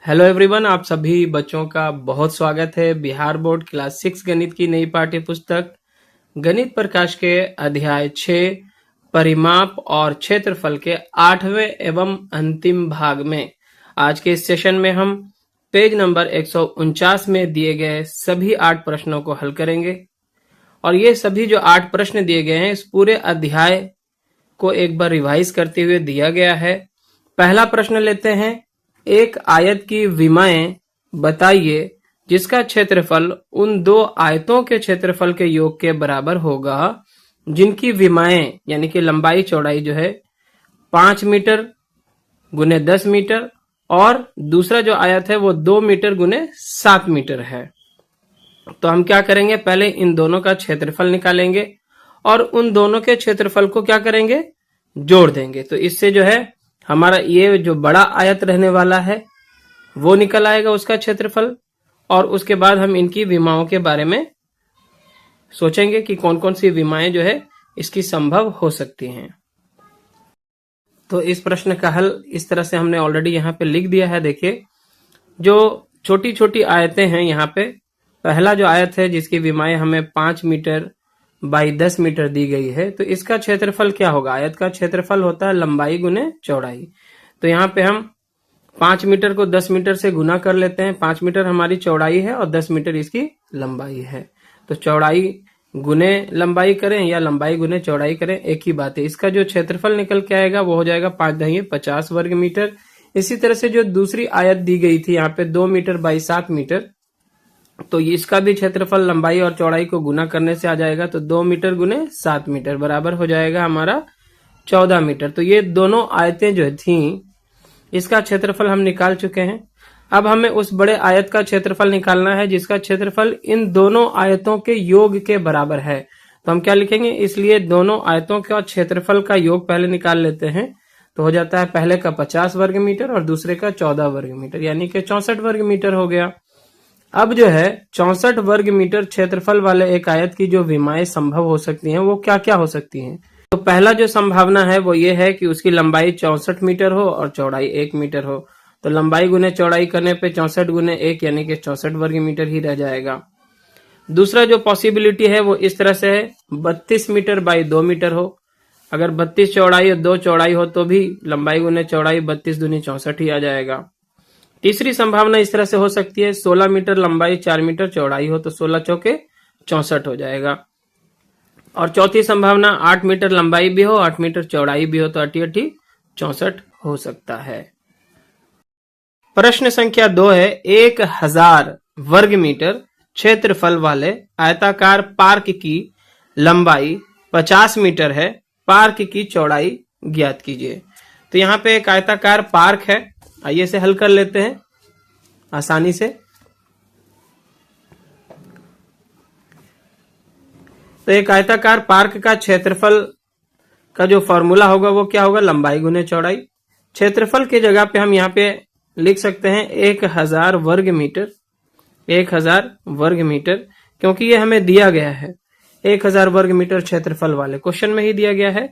Hello everyone, आप सभी बच्चों का बहुत स्वागत है बिहार बोर्ड क्लास 6 गणित की नई पाठ्य पुस्तक गणित प्रकाश के अध्याय 6 परिमाप और क्षेत्रफल के 8वें एवं अंतिम भाग में आज के इस सेशन में हम पेज नंबर 149 में दिए गए सभी 8 प्रश्नों को हल करेंगे। और ये सभी जो 8 प्रश्न दिए गए हैं इस पूरे अध्याय को एक बार रिवाइज करते हुए दिया गया है। पहला प्रश्न लेते हैं, एक आयत की विमाएं बताइए जिसका क्षेत्रफल उन दो आयतों के क्षेत्रफल के योग के बराबर होगा जिनकी विमाएं यानी कि लंबाई चौड़ाई जो है 5 मीटर गुने 10 मीटर और दूसरा जो आयत है वो 2 मीटर गुने 7 मीटर है। तो हम क्या करेंगे, पहले इन दोनों का क्षेत्रफल निकालेंगे और उन दोनों के क्षेत्रफल को क्या करेंगे, जोड़ देंगे। तो इससे जो है हमारा ये जो बड़ा आयत रहने वाला है वो निकल आएगा उसका क्षेत्रफल, और उसके बाद हम इनकी विमाओं के बारे में सोचेंगे कि कौन कौन सी विमाएं जो है इसकी संभव हो सकती हैं। तो इस प्रश्न का हल इस तरह से हमने ऑलरेडी यहाँ पे लिख दिया है। देखिए, जो छोटी छोटी आयतें हैं यहाँ पे, पहला जो आयत है जिसकी विमाएं हमें 5 मीटर बाई 10 मीटर दी गई है, तो इसका क्षेत्रफल क्या होगा, आयत का क्षेत्रफल होता है लंबाई गुने चौड़ाई। तो यहाँ पे हम 5 मीटर को 10 मीटर से गुना कर लेते हैं। 5 मीटर हमारी चौड़ाई है और 10 मीटर इसकी लंबाई है। तो चौड़ाई गुने लंबाई करें या लंबाई गुने चौड़ाई करें, एक ही बात है। इसका जो क्षेत्रफल निकल के आएगा वो हो जाएगा 5×50 वर्ग मीटर। इसी तरह से जो दूसरी आयत दी गई थी यहाँ पे 2 मीटर बाई 7 मीटर, तो इसका भी क्षेत्रफल लंबाई और चौड़ाई को गुना करने से आ जाएगा। तो 2 मीटर गुने 7 मीटर बराबर हो जाएगा हमारा 14 मीटर। तो ये दोनों आयतें जो थी इसका क्षेत्रफल हम निकाल चुके हैं। अब हमें उस बड़े आयत का क्षेत्रफल निकालना है जिसका क्षेत्रफल इन दोनों आयतों के योग के बराबर है। तो हम क्या लिखेंगे, इसलिए दोनों आयतों का क्षेत्रफल का योग पहले निकाल लेते हैं। तो हो जाता है पहले का 50 वर्ग मीटर और दूसरे का 14 वर्ग मीटर, यानी कि 64 वर्ग मीटर हो गया। अब जो है 64 वर्ग मीटर क्षेत्रफल वाले एक आयत की जो विमाएं संभव हो सकती हैं वो क्या क्या हो सकती हैं। तो पहला जो संभावना है वो ये है कि उसकी लंबाई 64 मीटर हो और चौड़ाई 1 मीटर हो। तो लंबाई गुने चौड़ाई करने पे 64 गुने 1 यानी कि 64 वर्ग मीटर ही रह जाएगा। दूसरा जो पॉसिबिलिटी है वो इस तरह से है, 32 मीटर बाई 2 मीटर हो। अगर 32 चौड़ाई और 2 चौड़ाई हो तो भी लंबाई गुने चौड़ाई 32 दूनी 64 ही आ जाएगा। तीसरी संभावना इस तरह से हो सकती है, 16 मीटर लंबाई 4 मीटर चौड़ाई हो तो 16 चौके 64 हो जाएगा। और चौथी संभावना 8 मीटर लंबाई भी हो 8 मीटर चौड़ाई भी हो तो 8 8 64 हो सकता है। प्रश्न संख्या 2 है, 1000 वर्ग मीटर क्षेत्रफल वाले आयताकार पार्क की लंबाई 50 मीटर है, पार्क की चौड़ाई ज्ञात कीजिए। तो यहाँ पे एक आयताकार पार्क है, आइए इसे हल कर लेते हैं आसानी से। तो एक आयताकार पार्क का क्षेत्रफल का जो फॉर्मूला होगा वो क्या होगा, लंबाई गुने चौड़ाई। क्षेत्रफल की जगह पे हम यहाँ पे लिख सकते हैं 1000 वर्ग मीटर, 1000 वर्ग मीटर, क्योंकि ये हमें दिया गया है 1000 वर्ग मीटर क्षेत्रफल वाले क्वेश्चन में ही दिया गया है।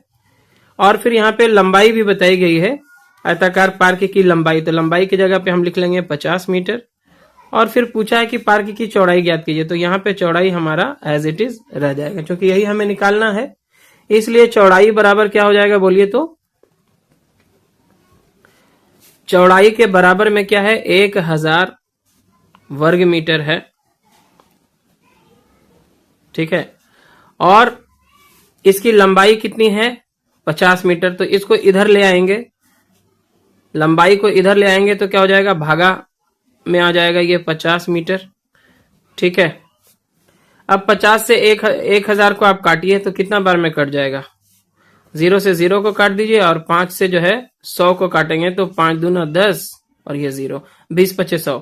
और फिर यहाँ पे लंबाई भी बताई गई है आयताकार पार्क की लंबाई, तो लंबाई की जगह पे हम लिख लेंगे 50 मीटर। और फिर पूछा है कि पार्क की चौड़ाई ज्ञात कीजिए, तो यहाँ पे चौड़ाई हमारा एज इट इज रह जाएगा क्योंकि यही हमें निकालना है। इसलिए चौड़ाई बराबर क्या हो जाएगा बोलिए, तो चौड़ाई के बराबर में क्या है, 1000 वर्ग मीटर है, ठीक है। और इसकी लंबाई कितनी है 50 मीटर, तो इसको इधर ले आएंगे, लंबाई को इधर ले आएंगे तो क्या हो जाएगा, भागा में आ जाएगा ये 50 मीटर, ठीक है। अब 50 से 1000 को आप काटिए तो कितना बार में कट जाएगा, 0 से 0 को काट दीजिए और 5 से जो है 100 को काटेंगे तो 5 दूना 10 और ये 0, 20 25 100।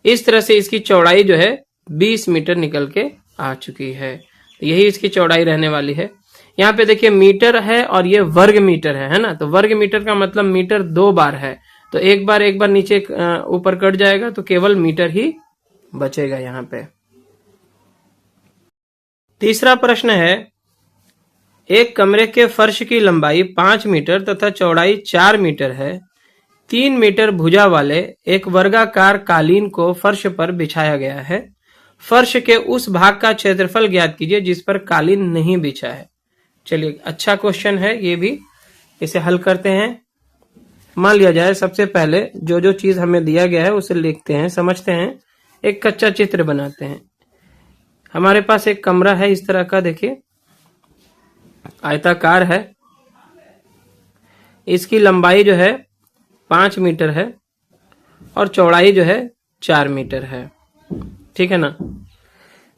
इस तरह से इसकी चौड़ाई जो है 20 मीटर निकल के आ चुकी है। यही इसकी चौड़ाई रहने वाली है। यहाँ पे देखिए मीटर है और ये वर्ग मीटर है ना, तो वर्ग मीटर का मतलब मीटर 2 बार है, तो एक बार नीचे ऊपर कट जाएगा तो केवल मीटर ही बचेगा यहाँ पे। तीसरा प्रश्न है, एक कमरे के फर्श की लंबाई 5 मीटर तथा चौड़ाई 4 मीटर है, 3 मीटर भुजा वाले एक वर्गाकार कालीन को फर्श पर बिछाया गया है। फर्श के उस भाग का क्षेत्रफल ज्ञात कीजिए जिस पर कालीन नहीं बिछा है। चलिए, अच्छा क्वेश्चन है ये भी, इसे हल करते हैं। मान लिया जाए सबसे पहले जो जो चीज हमें दिया गया है उसे लिखते हैं, समझते हैं, एक कच्चा चित्र बनाते हैं। हमारे पास एक कमरा है इस तरह का, देखिए आयताकार है। इसकी लंबाई जो है 5 मीटर है और चौड़ाई जो है 4 मीटर है। ठीक है ना।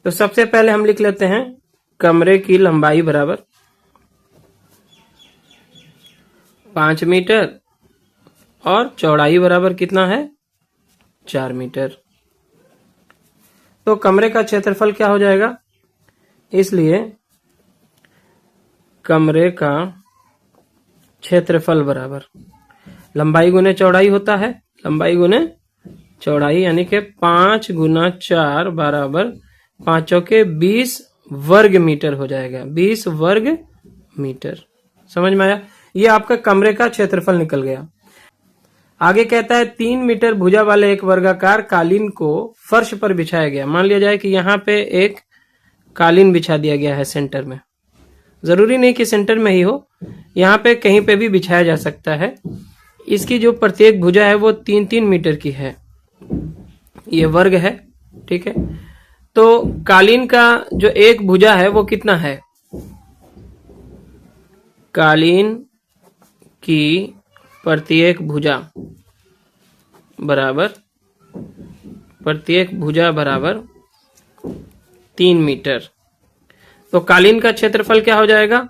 तो सबसे पहले हम लिख लेते हैं कमरे की लंबाई बराबर 5 मीटर और चौड़ाई बराबर कितना है, 4 मीटर। तो कमरे का क्षेत्रफल क्या हो जाएगा, इसलिए कमरे का क्षेत्रफल बराबर लंबाई गुने चौड़ाई होता है, लंबाई गुने चौड़ाई, यानी कि 5 गुना 4 बराबर 5 चौके 20 वर्ग मीटर हो जाएगा, 20 वर्ग मीटर। समझ में आया। ये आपका कमरे का क्षेत्रफल निकल गया। आगे कहता है 3 मीटर भुजा वाले एक वर्गाकार कालीन को फर्श पर बिछाया गया। मान लिया जाए कि यहाँ पे एक कालीन बिछा दिया गया है सेंटर में, जरूरी नहीं कि सेंटर में ही हो, यहाँ पे कहीं पे भी बिछाया जा सकता है। इसकी जो प्रत्येक भुजा है वो 3-3 मीटर की है, ये वर्ग है। ठीक है। तो कालीन का जो एक भुजा है वो कितना है, कालीन की प्रत्येक भुजा बराबर 3 मीटर। तो कालीन का क्षेत्रफल क्या हो जाएगा,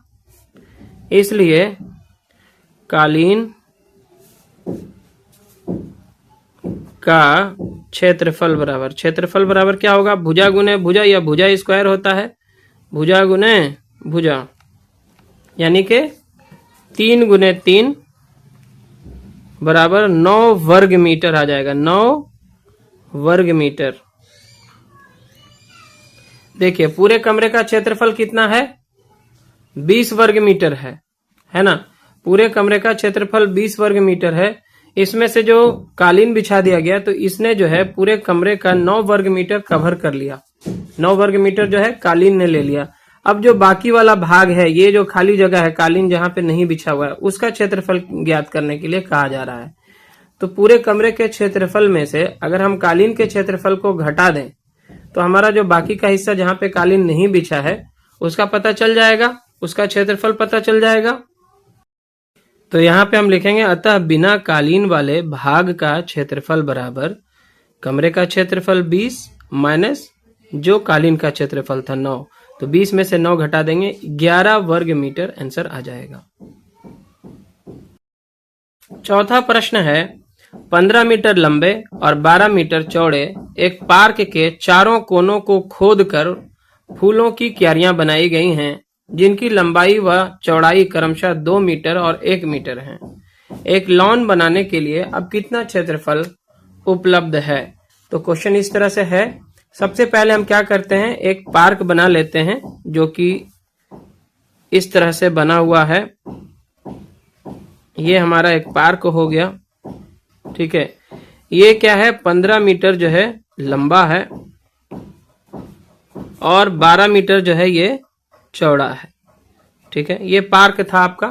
इसलिए कालीन का क्षेत्रफल बराबर क्या होगा, भुजा गुने भुजा, या भुजा स्क्वायर होता है, भुजा गुने भुजा, यानी कि 3 गुने 3 बराबर 9 वर्ग मीटर आ जाएगा, 9 वर्ग मीटर। देखिए पूरे कमरे का क्षेत्रफल कितना है, 20 वर्ग मीटर है ना। पूरे कमरे का क्षेत्रफल 20 वर्ग मीटर है। इसमें से जो कालीन बिछा दिया गया तो इसने जो है पूरे कमरे का 9 वर्ग मीटर कवर कर लिया, 9 वर्ग मीटर जो है कालीन ने ले लिया। अब जो बाकी वाला भाग है, ये जो खाली जगह है कालीन जहां पे नहीं बिछा हुआ है, उसका क्षेत्रफल ज्ञात करने के लिए कहा जा रहा है। तो पूरे कमरे के क्षेत्रफल में से अगर हम कालीन के क्षेत्रफल को घटा दें तो हमारा जो बाकी का हिस्सा जहां पे कालीन नहीं बिछा है उसका पता चल जाएगा, उसका क्षेत्रफल पता चल जाएगा। तो यहाँ पे हम लिखेंगे अतः बिना कालीन वाले भाग का क्षेत्रफल बराबर कमरे का क्षेत्रफल 20 माइनस जो कालीन का क्षेत्रफल था 9, तो 20 में से 9 घटा देंगे, 11 वर्ग मीटर आंसर आ जाएगा। चौथा प्रश्न है 15 मीटर लंबे और 12 मीटर चौड़े एक पार्क के चारों कोनों को खोदकर फूलों की क्यारियां बनाई गई हैं जिनकी लंबाई व चौड़ाई क्रमशः 2 मीटर और 1 मीटर है। एक लॉन बनाने के लिए अब कितना क्षेत्रफल उपलब्ध है। तो क्वेश्चन इस तरह से है। सबसे पहले हम क्या करते हैं, एक पार्क बना लेते हैं जो कि इस तरह से बना हुआ है। ये हमारा एक पार्क हो गया। ठीक है। ये क्या है, 15 मीटर जो है लंबा है और 12 मीटर जो है ये चौड़ा है। ठीक है। ये पार्क था आपका।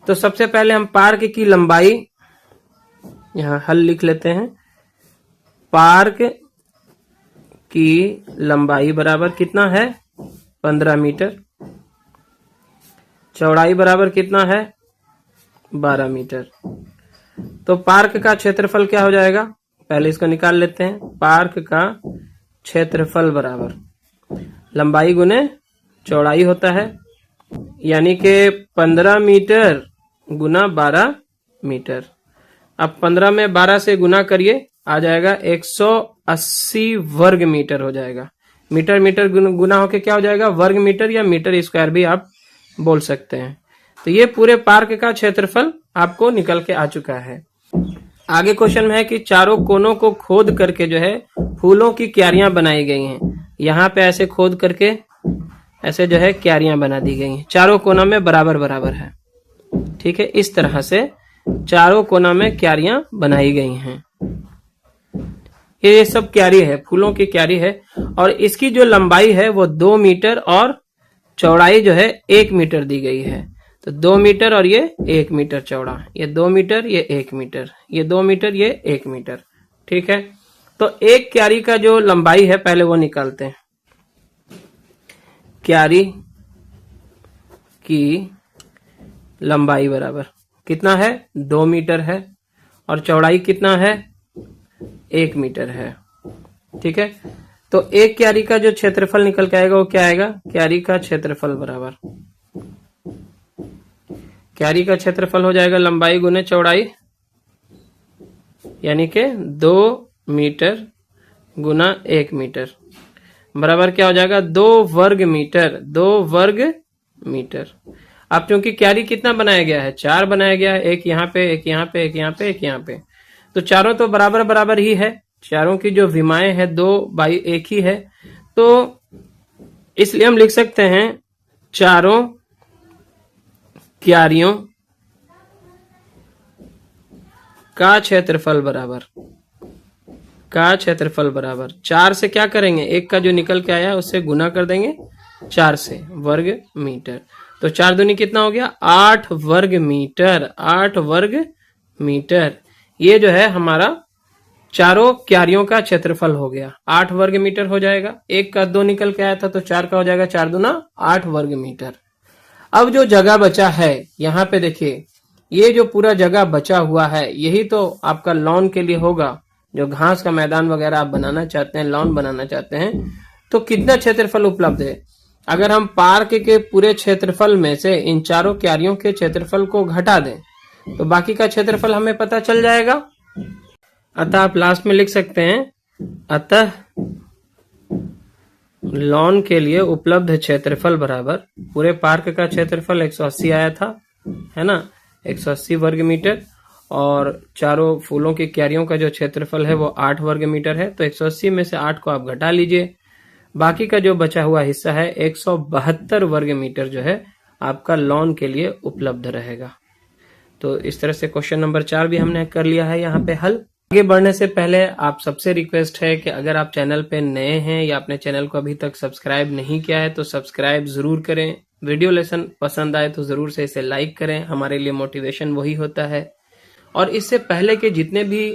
तो सबसे पहले हम पार्क की लंबाई यहां हल लिख लेते हैं। पार्क की लंबाई बराबर कितना है, 15 मीटर। चौड़ाई बराबर कितना है, 12 मीटर। तो पार्क का क्षेत्रफल क्या हो जाएगा, पहले इसको निकाल लेते हैं। पार्क का क्षेत्रफल बराबर लंबाई गुने चौड़ाई होता है, यानी कि 15 मीटर गुना 12 मीटर। अब 15 में 12 से गुना करिए, आ जाएगा 180 वर्ग मीटर हो जाएगा। मीटर मीटर गुना होके क्या हो जाएगा, वर्ग मीटर या मीटर स्क्वायर भी आप बोल सकते हैं। तो ये पूरे पार्क का क्षेत्रफल आपको निकल के आ चुका है। आगे क्वेश्चन में है कि चारों कोनों को खोद करके जो है फूलों की क्यारियां बनाई गई हैं। यहाँ पे ऐसे खोद करके ऐसे जो है क्यारियां बना दी गई हैं, चारों कोनों में बराबर बराबर है। ठीक है। इस तरह से चारों कोना में क्यारियां बनाई गई हैं। ये सब क्यारी है, फूलों की क्यारी है, और इसकी जो लंबाई है वो 2 मीटर और चौड़ाई जो है 1 मीटर दी गई है। तो 2 मीटर और ये 1 मीटर चौड़ा, ये 2 मीटर, ये 1 मीटर, ये 2 मीटर, ये 1 मीटर। ठीक है, तो एक क्यारी का जो लंबाई है पहले वो निकालते हैं। क्यारी की लंबाई बराबर कितना है, 2 मीटर है, और चौड़ाई कितना है, 1 मीटर है। ठीक है, तो एक क्यारी का जो क्षेत्रफल निकल के आएगा वो क्या आएगा, क्यारी का क्षेत्रफल बराबर, क्यारी का क्षेत्रफल हो जाएगा लंबाई गुने चौड़ाई, यानी कि 2 मीटर गुना 1 मीटर बराबर क्या हो जाएगा, 2 वर्ग मीटर, 2 वर्ग मीटर। अब क्योंकि क्यारी कितना बनाया गया है, 4 बनाया गया है, एक यहाँ पे, एक यहाँ पे, एक यहाँ पे, एक यहाँ पे, तो चारों तो बराबर बराबर ही है, चारों की जो विमाएं है 2/1 ही है, तो इसलिए हम लिख सकते हैं चारों क्यारियों का क्षेत्रफल बराबर, का क्षेत्रफल बराबर 4 से क्या करेंगे, एक का जो निकल के आया उससे गुना कर देंगे 4 से, वर्ग मीटर। तो 4 दूनी कितना हो गया, 8 वर्ग मीटर, 8 वर्ग मीटर। ये जो है हमारा चारों क्यारियों का क्षेत्रफल हो गया, 8 वर्ग मीटर हो जाएगा। एक का 2 निकल के आया था तो 4 का हो जाएगा, 4 दूना 8 वर्ग मीटर। अब जो जगह बचा है यहाँ पे देखिए, ये जो पूरा जगह बचा हुआ है यही तो आपका लॉन के लिए होगा, जो घास का मैदान वगैरह आप बनाना चाहते हैं, लॉन बनाना चाहते हैं, तो कितना क्षेत्रफल उपलब्ध है। अगर हम पार्क के पूरे क्षेत्रफल में से इन चारों क्यारियों के क्षेत्रफल को घटा दें तो बाकी का क्षेत्रफल हमें पता चल जाएगा। अतः आप लास्ट में लिख सकते हैं, अतः लॉन के लिए उपलब्ध क्षेत्रफल बराबर, पूरे पार्क का क्षेत्रफल 180 आया था, है ना, 180 वर्ग मीटर, और चारों फूलों की क्यारियों का जो क्षेत्रफल है वो 8 वर्ग मीटर है। तो 180 में से 8 को आप घटा लीजिए, बाकी का जो बचा हुआ हिस्सा है 172 वर्ग मीटर जो है आपका लॉन के लिए उपलब्ध रहेगा। तो इस तरह से क्वेश्चन नंबर 4 भी हमने कर लिया है यहाँ पे हल। आगे बढ़ने से पहले आप सबसे रिक्वेस्ट है कि अगर आप चैनल पे नए हैं या अपने चैनल को अभी तक सब्सक्राइब नहीं किया है तो सब्सक्राइब जरूर करें। वीडियो लेसन पसंद आए तो जरूर से इसे लाइक करें, हमारे लिए मोटिवेशन वही होता है। और इससे पहले के जितने भी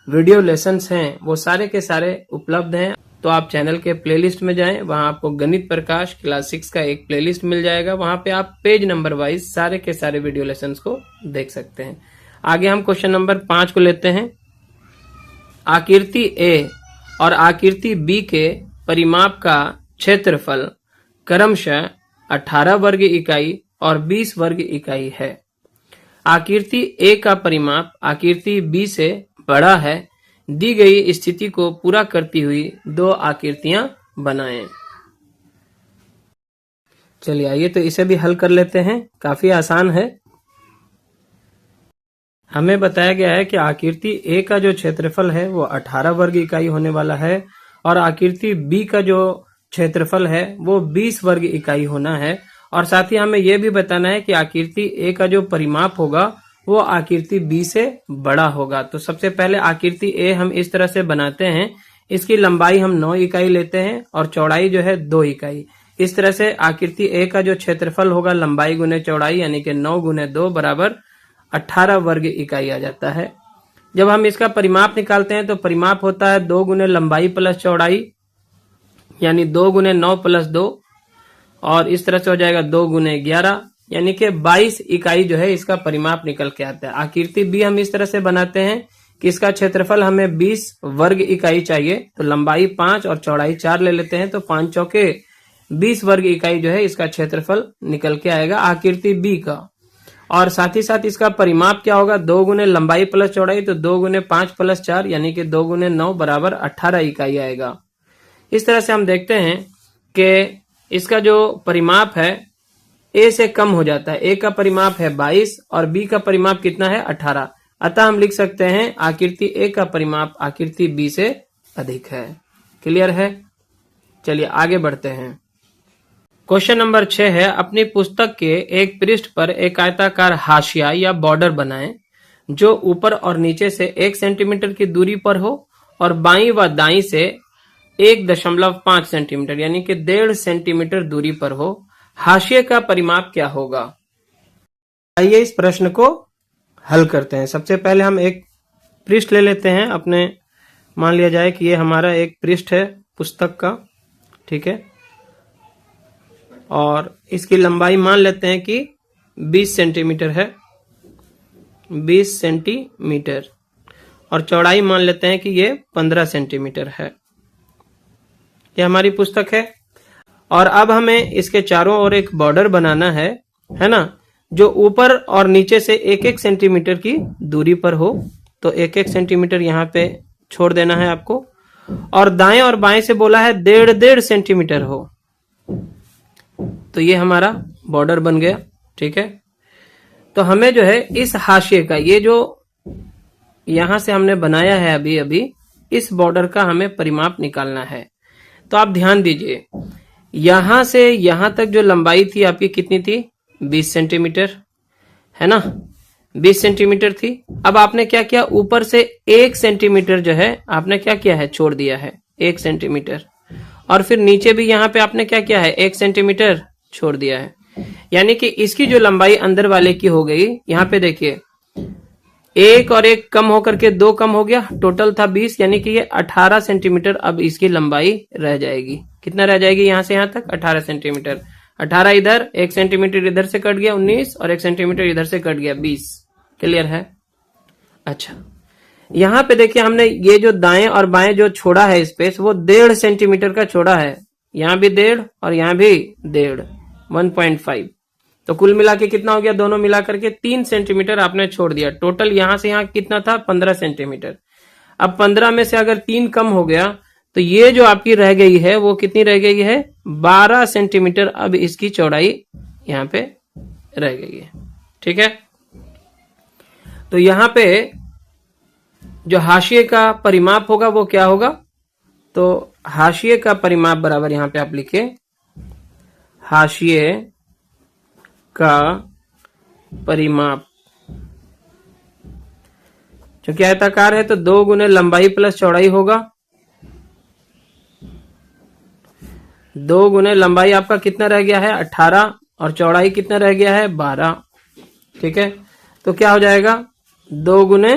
वीडियो लेसन्स हैं वो सारे के सारे उपलब्ध हैं, तो आप चैनल के प्लेलिस्ट में जाएं, वहां आपको गणित प्रकाश क्लास 6 का एक प्लेलिस्ट मिल जाएगा, वहां पे आप पेज नंबर वाइज सारे के सारे वीडियो लेसन्स को देख सकते हैं। आगे हम क्वेश्चन नंबर 5 को लेते हैं। आकृति ए और आकृति बी के परिमाप का क्षेत्रफल क्रमशः 18 वर्ग इकाई और 20 वर्ग इकाई है। आकृति ए का परिमाप आकृति बी से बड़ा है। दी गई स्थिति को पूरा करती हुई 2 आकृतियां बनाएं। चलिए आइए तो इसे भी हल कर लेते हैं, काफी आसान है। हमें बताया गया है कि आकृति ए का जो क्षेत्रफल है वो 18 वर्ग इकाई होने वाला है, और आकृति बी का जो क्षेत्रफल है वो 20 वर्ग इकाई होना है। और साथ ही हमें यह भी बताना है कि आकृति ए का जो परिमाप होगा वो आकृति बी से बड़ा होगा। तो सबसे पहले आकृति ए हम इस तरह से बनाते हैं, इसकी लंबाई हम 9 इकाई लेते हैं और चौड़ाई जो है 2 इकाई। इस तरह से आकृति ए का जो क्षेत्रफल होगा लंबाई गुने चौड़ाई यानी कि 9 गुने 2 बराबर 18 वर्ग इकाई आ जाता है। जब हम इसका परिमाप निकालते हैं तो परिमाप होता है 2 गुने लंबाई प्लस चौड़ाई, यानी 2 गुने 9 प्लस 2, और इस तरह से हो जाएगा 2 गुने 11, यानी कि 22 इकाई जो है इसका परिमाप निकल के आता है। आकृति बी हम इस तरह से बनाते हैं कि इसका क्षेत्रफल हमें 20 वर्ग इकाई चाहिए, तो लंबाई 5 और चौड़ाई 4 ले लेते हैं, तो 5 चौके 20 वर्ग इकाई जो है इसका क्षेत्रफल निकल के आएगा आकृति बी का। और साथ ही साथ इसका परिमाप क्या होगा, 2 गुने लंबाई प्लस चौड़ाई, तो 2 गुने 5 प्लस 4 यानी कि 2 गुने 9 बराबर 18 इकाई आएगा। इस तरह से हम देखते हैं कि इसका जो परिमाप है ए से कम हो जाता है। ए का परिमाप है 22 और बी का परिमाप कितना है 18, अतः हम लिख सकते हैं आकृति ए का परिमाप आकृति बी से अधिक है। क्लियर है? चलिए आगे बढ़ते हैं। क्वेश्चन नंबर 6 है, अपनी पुस्तक के एक पृष्ठ पर एक आयताकार हाशिया या बॉर्डर बनाएं। जो ऊपर और नीचे से 1 सेंटीमीटर की दूरी पर हो और बाईं व दाईं से 1.5 सेंटीमीटर यानी कि 1.5 सेंटीमीटर दूरी पर हो। हाशिए का परिमाप क्या होगा? आइए इस प्रश्न को हल करते हैं। सबसे पहले हम एक पृष्ठ ले लेते हैं अपने। मान लिया जाए कि ये हमारा एक पृष्ठ है पुस्तक का, ठीक है, और इसकी लंबाई मान लेते हैं कि 20 सेंटीमीटर है, 20 सेंटीमीटर, और चौड़ाई मान लेते हैं कि ये 15 सेंटीमीटर है। ये हमारी पुस्तक है और अब हमें इसके चारों ओर एक बॉर्डर बनाना है ना, जो ऊपर और नीचे से 1-1 सेंटीमीटर की दूरी पर हो। तो 1-1 सेंटीमीटर यहाँ पे छोड़ देना है आपको, और दाएं और बाएं से बोला है 1.5 सेंटीमीटर हो। तो ये हमारा बॉर्डर बन गया, ठीक है। तो हमें जो है इस हाशिए का, ये जो यहां से हमने बनाया है अभी अभी, इस बॉर्डर का हमें परिमाप निकालना है। तो आप ध्यान दीजिए, यहां से यहां तक जो लंबाई थी आपकी कितनी थी? 20 सेंटीमीटर, है ना, 20 सेंटीमीटर थी। अब आपने क्या किया, ऊपर से 1 सेंटीमीटर जो है आपने क्या किया है, छोड़ दिया है 1 सेंटीमीटर, और फिर नीचे भी यहाँ पे आपने क्या किया है, 1 सेंटीमीटर छोड़ दिया है। यानी कि इसकी जो लंबाई अंदर वाले की हो गई, यहाँ पे देखिए 1 और 1 कम होकर के 2 कम हो गया, टोटल था 20, यानी कि ये 18 सेंटीमीटर अब इसकी लंबाई रह जाएगी। कितना रह जाएगी यहां से यहां तक? 18 सेंटीमीटर। 18 इधर, 1 सेंटीमीटर इधर से कट गया 19, और 1 सेंटीमीटर इधर से कट गया 20। क्लियर है? अच्छा, यहां पे देखिए हमने ये जो दाएं और बाएं जो छोड़ा है स्पेस, वो 1.5 सेंटीमीटर का छोड़ा है। यहां भी 1.5 और यहां भी 1.5, 1.5। तो कुल मिला के कितना हो गया, दोनों मिला करके 3 सेंटीमीटर आपने छोड़ दिया। टोटल यहां से यहां कितना था? 15 सेंटीमीटर। अब 15 में से अगर 3 कम हो गया तो ये जो आपकी रह गई है वो कितनी रह गई है? 12 सेंटीमीटर अब इसकी चौड़ाई यहां पे रह गई है, ठीक है। तो यहां पे जो हाशिए का परिमाप होगा वो क्या होगा? तो हाशिए का परिमाप बराबर यहां पे आप लिखे, हाशिए का परिमाप, क्योंकि आयताकार है तो 2 गुने लंबाई प्लस चौड़ाई होगा। 2 गुने लंबाई आपका कितना रह गया है? 18, और चौड़ाई कितना रह गया है? 12, ठीक है। तो क्या हो जाएगा? 2 गुने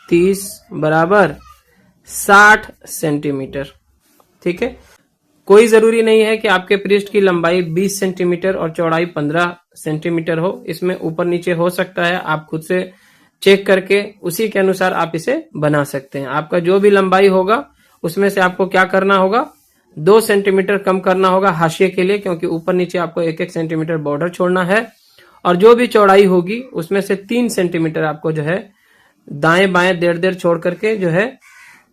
30 बराबर 60 सेंटीमीटर, ठीक है। कोई जरूरी नहीं है कि आपके पृष्ठ की लंबाई 20 सेंटीमीटर और चौड़ाई 15 सेंटीमीटर हो, इसमें ऊपर नीचे हो सकता है। आप खुद से चेक करके उसी के अनुसार आप इसे बना सकते हैं। आपका जो भी लंबाई होगा उसमें से आपको क्या करना होगा? 2 सेंटीमीटर कम करना होगा हाशिए के लिए, क्योंकि ऊपर नीचे आपको 1-1 सेंटीमीटर बॉर्डर छोड़ना है। और जो भी चौड़ाई होगी उसमें से 3 सेंटीमीटर आपको जो है दाएं बाएं 1.5 छोड़ करके जो है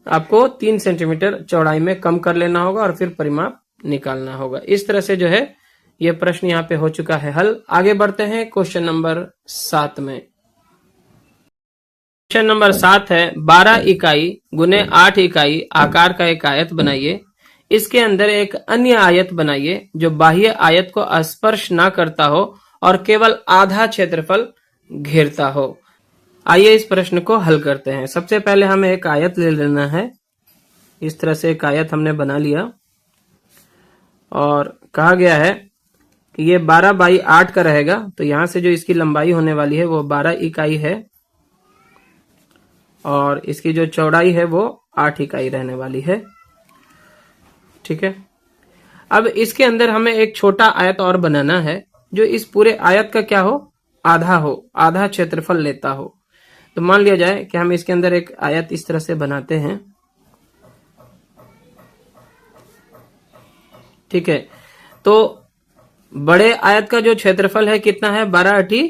आपको 3 सेंटीमीटर चौड़ाई में कम कर लेना होगा, और फिर परिमाप निकालना होगा। इस तरह से जो है ये प्रश्न यहाँ पे हो चुका है हल। आगे बढ़ते हैं क्वेश्चन नंबर 7 में। क्वेश्चन नंबर 7 है, 12 इकाई गुने 8 इकाई आकार का एक आयत बनाइए। इसके अंदर एक अन्य आयत बनाइए जो बाह्य आयत को स्पर्श ना करता हो और केवल आधा क्षेत्रफल घेरता हो। आइए इस प्रश्न को हल करते हैं। सबसे पहले हमें एक आयत ले लेना है। इस तरह से एक आयत हमने बना लिया, और कहा गया है कि ये 12/8 का रहेगा। तो यहां से जो इसकी लंबाई होने वाली है वो 12 इकाई है, और इसकी जो चौड़ाई है वो 8 इकाई रहने वाली है, ठीक है। अब इसके अंदर हमें एक छोटा आयत और बनाना है जो इस पूरे आयत का क्या हो? आधा हो, आधा क्षेत्रफल लेता हो। तो मान लिया जाए कि हम इसके अंदर एक आयत इस तरह से बनाते हैं, ठीक है। तो बड़े आयत का जो क्षेत्रफल है कितना है? 12×8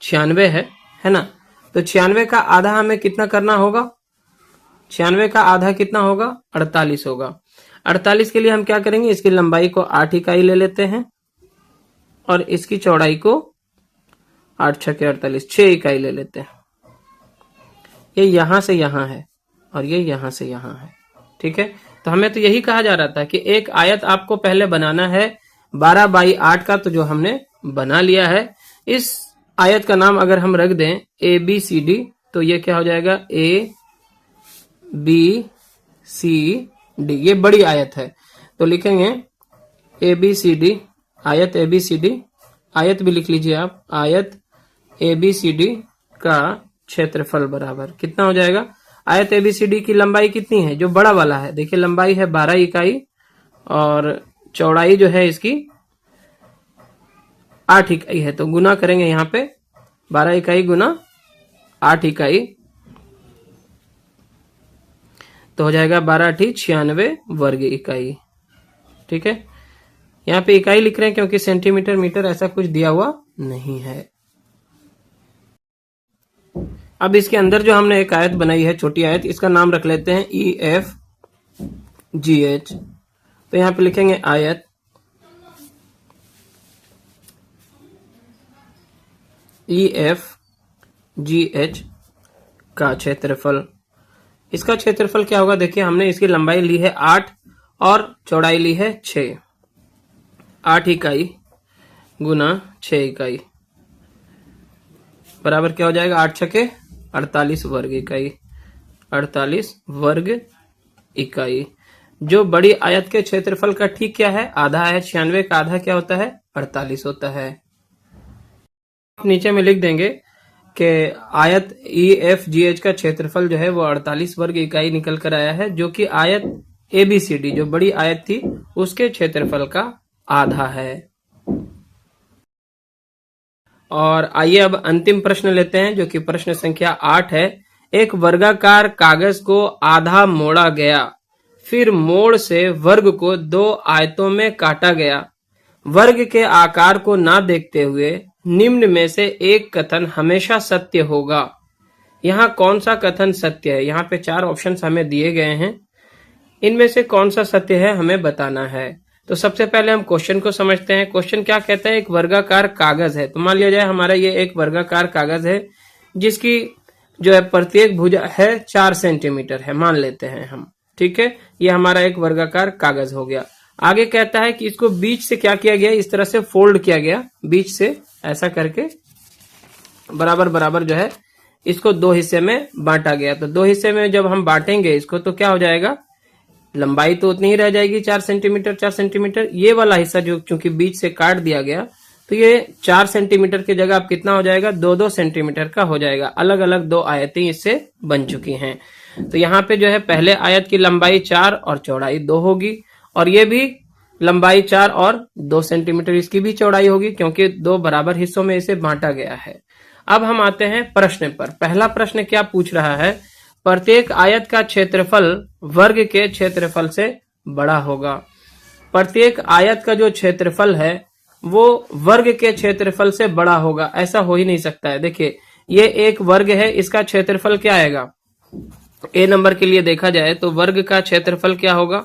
96 है ना। तो 96 का आधा हमें कितना करना होगा? 96 का आधा कितना होगा? 48 होगा। 48 के लिए हम क्या करेंगे? इसकी लंबाई को 8 इकाई ले लेते हैं, और इसकी चौड़ाई को 8 छके 48, 6 इकाई ले लेते हैं। ये यहां से यहां है और ये यहां से यहां है, ठीक है। तो हमें तो यही कहा जा रहा था कि एक आयत आपको पहले बनाना है 12/8 का, तो जो हमने बना लिया है। इस आयत का नाम अगर हम रख दें ABCD, तो ये क्या हो जाएगा, ABCD, ये बड़ी आयत है तो लिखेंगे ABCD, आयत ABCD, आयत भी लिख लीजिए आप, आयत ABCD का क्षेत्रफल बराबर कितना हो जाएगा। आयत ABCD की लंबाई कितनी है, जो बड़ा वाला है, देखिए लंबाई है 12 इकाई और चौड़ाई जो है इसकी 8 इकाई है, तो गुना करेंगे यहाँ पे 12 इकाई गुना 8 इकाई, तो हो जाएगा 12×8 96 वर्ग इकाई। ठीक है, यहाँ पे इकाई लिख रहे हैं क्योंकि सेंटीमीटर मीटर ऐसा कुछ दिया हुआ नहीं है। अब इसके अंदर जो हमने एक आयत बनाई है, छोटी आयत, इसका नाम रख लेते हैं EFGH। तो यहां पे लिखेंगे आयत EFGH का क्षेत्रफल। इसका क्षेत्रफल क्या होगा, देखिए हमने इसकी लंबाई ली है 8 और चौड़ाई ली है 6, 8 इकाई गुना 6 इकाई बराबर क्या हो जाएगा, 8 छके 48 वर्ग इकाई, 48 वर्ग इकाई। जो बड़ी आयत के क्षेत्रफल का ठीक क्या है, आधा है, 96 का आधा क्या होता है, 48 होता है। नीचे में लिख देंगे कि आयत EFGH का क्षेत्रफल जो है वो 48 वर्ग इकाई निकल कर आया है, जो कि आयत ABCD जो बड़ी आयत थी उसके क्षेत्रफल का आधा है। और आइए अब अंतिम प्रश्न लेते हैं, जो कि प्रश्न संख्या 8 है। एक वर्गाकार कागज को आधा मोड़ा गया, फिर मोड़ से वर्ग को 2 आयतों में काटा गया। वर्ग के आकार को ना देखते हुए निम्न में से एक कथन हमेशा सत्य होगा। यहाँ कौन सा कथन सत्य है, यहाँ पे 4 ऑप्शंस हमें दिए गए हैं, इनमें से कौन सा सत्य है हमें बताना है। तो सबसे पहले हम क्वेश्चन को समझते हैं। क्वेश्चन क्या कहता है, एक वर्गाकार कागज है, तो मान लिया जाए हमारा ये एक वर्गाकार कागज है जिसकी जो है प्रत्येक भुजा है 4 सेंटीमीटर है, मान लेते हैं हम। ठीक है, ये हमारा एक वर्गाकार कागज हो गया। आगे कहता है कि इसको बीच से क्या किया गया, इस तरह से फोल्ड किया गया, बीच से ऐसा करके बराबर बराबर जो है इसको 2 हिस्से में बांटा गया। तो 2 हिस्से में जब हम बांटेंगे इसको तो क्या हो जाएगा, लंबाई तो उतनी ही रह जाएगी 4 सेंटीमीटर 4 सेंटीमीटर। ये वाला हिस्सा जो चूंकि बीच से काट दिया गया तो ये 4 सेंटीमीटर की जगह अब कितना हो जाएगा, 2-2 सेंटीमीटर का हो जाएगा। अलग अलग 2 आयतें इससे बन चुकी हैं। तो यहाँ पे जो है पहले आयत की लंबाई 4 और चौड़ाई 2 होगी, और ये भी लंबाई 4 और 2 सेंटीमीटर इसकी भी चौड़ाई होगी, क्योंकि 2 बराबर हिस्सों में इसे बांटा गया है। अब हम आते हैं प्रश्न पर। पहला प्रश्न क्या पूछ रहा है, प्रत्येक आयत का क्षेत्रफल वर्ग के क्षेत्रफल से बड़ा होगा। प्रत्येक आयत का जो क्षेत्रफल है वो वर्ग के क्षेत्रफल से बड़ा होगा, ऐसा हो ही नहीं सकता है। देखिए ये एक वर्ग है, इसका क्षेत्रफल क्या आएगा, A नंबर के लिए देखा जाए तो वर्ग का क्षेत्रफल क्या होगा,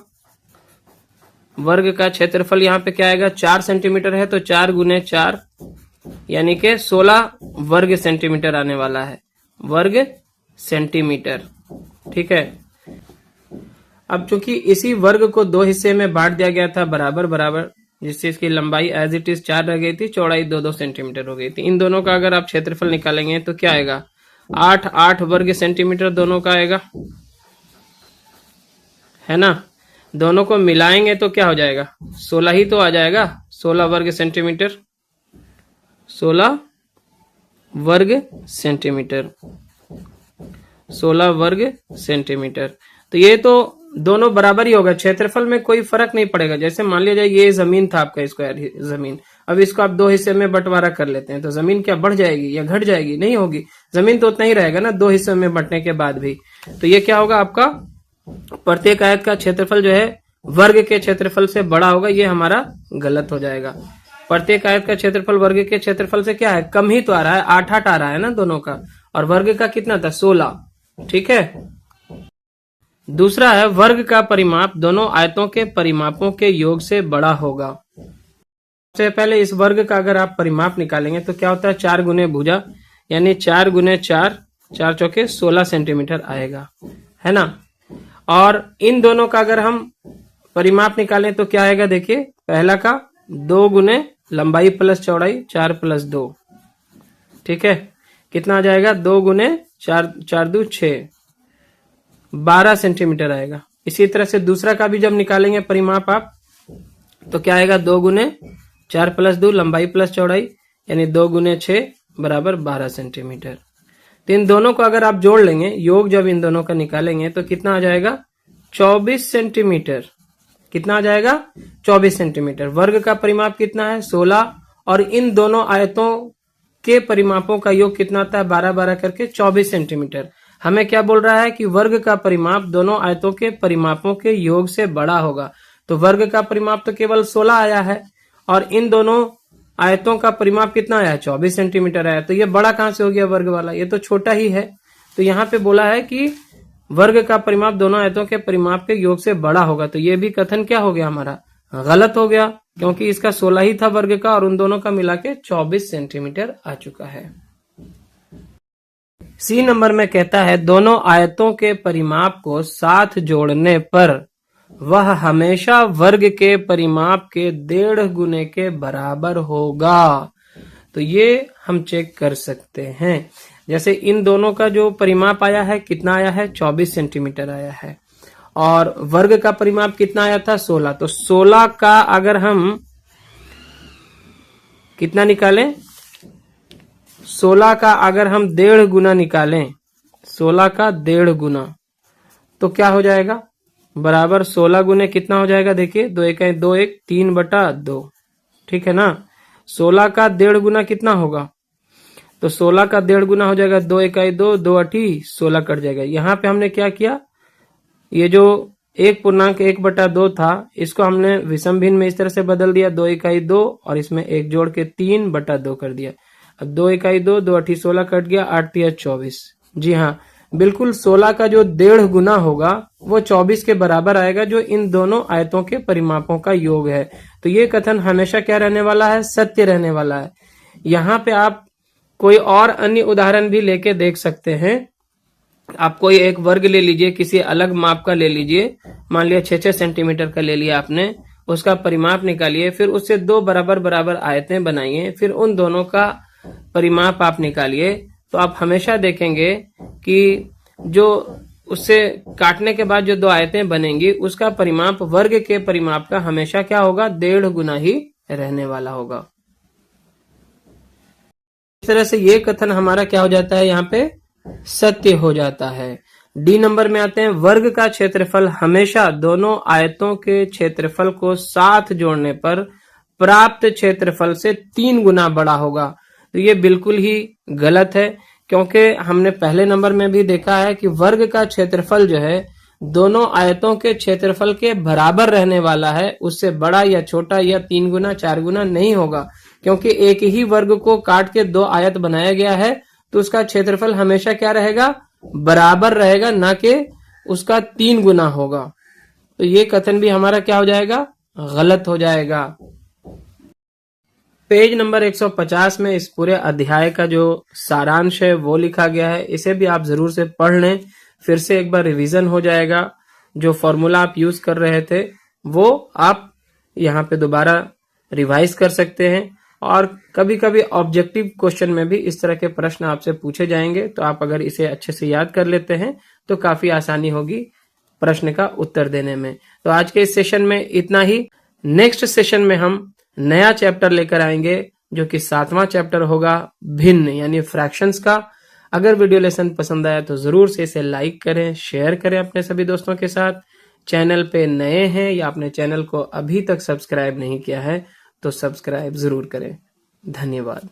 वर्ग का क्षेत्रफल यहाँ पे क्या आएगा, 4 सेंटीमीटर है तो 4 गुने 4 यानी कि 16 वर्ग सेंटीमीटर आने वाला है, वर्ग सेंटीमीटर। ठीक है, अब चूंकि इसी वर्ग को 2 हिस्से में बांट दिया गया था बराबर बराबर, जिससे इसकी लंबाई एज इट इज 4 रह गई थी, चौड़ाई 2-2 सेंटीमीटर हो गई थी। इन दोनों का अगर आप क्षेत्रफल निकालेंगे तो क्या आएगा, 8 वर्ग सेंटीमीटर दोनों का आएगा, है ना। दोनों को मिलाएंगे तो क्या हो जाएगा, 16 ही तो आ जाएगा, 16 वर्ग सेंटीमीटर, 16 वर्ग सेंटीमीटर, 16 वर्ग सेंटीमीटर। तो ये तो दोनों बराबर ही होगा, क्षेत्रफल में कोई फर्क नहीं पड़ेगा। जैसे मान लिया जाए ये जमीन था आपका स्क्वायर जमीन, अब इसको आप 2 हिस्से में बंटवारा कर लेते हैं तो जमीन क्या बढ़ जाएगी या घट जाएगी, नहीं होगी, जमीन तो उतना ही रहेगा ना 2 हिस्सों में बंटने के बाद भी। तो ये क्या होगा, आपका प्रत्येक आयत का क्षेत्रफल जो है वर्ग के क्षेत्रफल से बड़ा होगा, ये हमारा गलत हो जाएगा। प्रत्येक आयत का क्षेत्रफल वर्ग के क्षेत्रफल से क्या है, कम ही तो आ रहा है, 8-8 आ रहा है ना दोनों का, और वर्ग का कितना था, 16। ठीक है, दूसरा है वर्ग का परिमाप दोनों आयतों के परिमापों के योग से बड़ा होगा। सबसे पहले इस वर्ग का अगर आप परिमाप निकालेंगे तो क्या होता है, 4 गुने भुजा यानी 4 गुने 4, 4 चौके 16 सेंटीमीटर आएगा, है ना। और इन दोनों का अगर हम परिमाप निकालें तो क्या आएगा, देखिए पहला का 2 गुने लंबाई प्लस चौड़ाई 4 + 2, ठीक है, कितना आ जाएगा, 2 गुने 4, 4 2 6, 12 सेंटीमीटर आएगा। इसी तरह से दूसरा का भी जब निकालेंगे परिमाप आप, तो क्या आएगा, 2 गुने 4 प्लस 2 लंबाई प्लस चौड़ाई, यानी 2 गुने 6 बराबर 12 सेंटीमीटर। तो इन दोनों को अगर आप जोड़ लेंगे, योग जब इन दोनों का निकालेंगे तो कितना आ जाएगा, 24 सेंटीमीटर। कितना आ जाएगा, 24 सेंटीमीटर। वर्ग का परिमाप कितना है, 16, और इन दोनों आयतों के परिमापों का योग कितना आता है, 12 12 करके 24 सेंटीमीटर। हमें क्या बोल रहा है कि वर्ग का परिमाप दोनों आयतों के परिमापों के योग से बड़ा होगा। तो वर्ग का परिमाप तो केवल 16 आया है, और इन दोनों आयतों का परिमाप कितना आया है, 24 सेंटीमीटर आया। तो ये बड़ा कहां से हो गया वर्ग वाला, ये तो छोटा ही है। तो यहाँ पे बोला है कि वर्ग का परिमाप दोनों आयतों के परिमाप के योग से बड़ा होगा। तो ये भी कथन क्या हो गया हमारा, गलत हो गया, क्योंकि इसका 16 ही था वर्ग का, और उन दोनों का मिला के 24 सेंटीमीटर आ चुका है। सी नंबर में कहता है, दोनों आयतों के परिमाप को साथ जोड़ने पर वह हमेशा वर्ग के परिमाप के 1.5 गुने के बराबर होगा। तो ये हम चेक कर सकते हैं। जैसे इन दोनों का जो परिमाप आया है, कितना आया है, 24 सेंटीमीटर आया है, और वर्ग का परिमाप कितना आया था, 16। तो 16 का अगर हम कितना निकालें, 16 का अगर हम 1.5 गुना निकालें, 16 का 1.5 गुना, तो क्या हो जाएगा, बराबर 16 गुने कितना हो जाएगा, देखिए 2 1 2 1 3/2, ठीक है ना। 16 का 1.5 गुना कितना होगा, तो 16 का 1.5 गुना हो जाएगा 2 1 2, 2 8 16 कट जाएगा। यहाँ पे हमने क्या किया, ये जो 1.1/2 था, इसको हमने विषम भिन्न में इस तरह से बदल दिया, 2 1 2, और इसमें 1 जोड़ के 3/2 कर दिया। अब 2 1 2, 2 8 16 कट गया, 8 3 24। जी हाँ, बिल्कुल 16 का जो 1.5 गुना होगा वो 24 के बराबर आएगा, जो इन दोनों आयतों के परिमापों का योग है। तो ये कथन हमेशा क्या रहने वाला है, सत्य रहने वाला है। यहाँ पे आप कोई और अन्य उदाहरण भी लेके देख सकते हैं। आप कोई एक वर्ग ले लीजिए, किसी अलग माप का ले लीजिए, मान लिया 6 सेंटीमीटर का ले लिया आपने, उसका परिमाप निकालिए, फिर उससे 2 बराबर बराबर आयतें बनाइए, फिर उन दोनों का परिमाप आप निकालिए। तो आप हमेशा देखेंगे कि जो उससे काटने के बाद जो 2 आयतें बनेंगी, उसका परिमाप वर्ग के परिमाप का हमेशा क्या होगा, 1.5 गुना ही रहने वाला होगा। इस तरह से ये कथन हमारा क्या हो जाता है, यहाँ पे सत्य हो जाता है। डी नंबर में आते हैं, वर्ग का क्षेत्रफल हमेशा दोनों आयतों के क्षेत्रफल को साथ जोड़ने पर प्राप्त क्षेत्रफल से 3 गुना बड़ा होगा। तो ये बिल्कुल ही गलत है, क्योंकि हमने पहले नंबर में भी देखा है कि वर्ग का क्षेत्रफल जो है दोनों आयतों के क्षेत्रफल के बराबर रहने वाला है, उससे बड़ा या छोटा या 3 गुना 4 गुना नहीं होगा, क्योंकि एक ही वर्ग को काट के 2 आयत बनाया गया है, तो उसका क्षेत्रफल हमेशा क्या रहेगा, बराबर रहेगा, ना कि उसका 3 गुना होगा। तो ये कथन भी हमारा क्या हो जाएगा, गलत हो जाएगा। पेज नंबर 150 में इस पूरे अध्याय का जो सारांश है वो लिखा गया है। इसे भी आप जरूर से पढ़ लें, फिर से एक बार रिवीजन हो जाएगा। जो फॉर्मूला आप यूज कर रहे थे वो आप यहाँ पे दोबारा रिवाइज कर सकते हैं, और कभी कभी ऑब्जेक्टिव क्वेश्चन में भी इस तरह के प्रश्न आपसे पूछे जाएंगे, तो आप अगर इसे अच्छे से याद कर लेते हैं तो काफी आसानी होगी प्रश्न का उत्तर देने में। तो आज के इस सेशन में इतना ही। नेक्स्ट सेशन में हम नया चैप्टर लेकर आएंगे, जो कि 7वां चैप्टर होगा भिन्न यानी फ्रैक्शंस का। अगर वीडियो लेसन पसंद आया तो जरूर से इसे लाइक करें, शेयर करें अपने सभी दोस्तों के साथ। चैनल पे नए हैं या अपने चैनल को अभी तक सब्सक्राइब नहीं किया है तो सब्सक्राइब जरूर करें। धन्यवाद।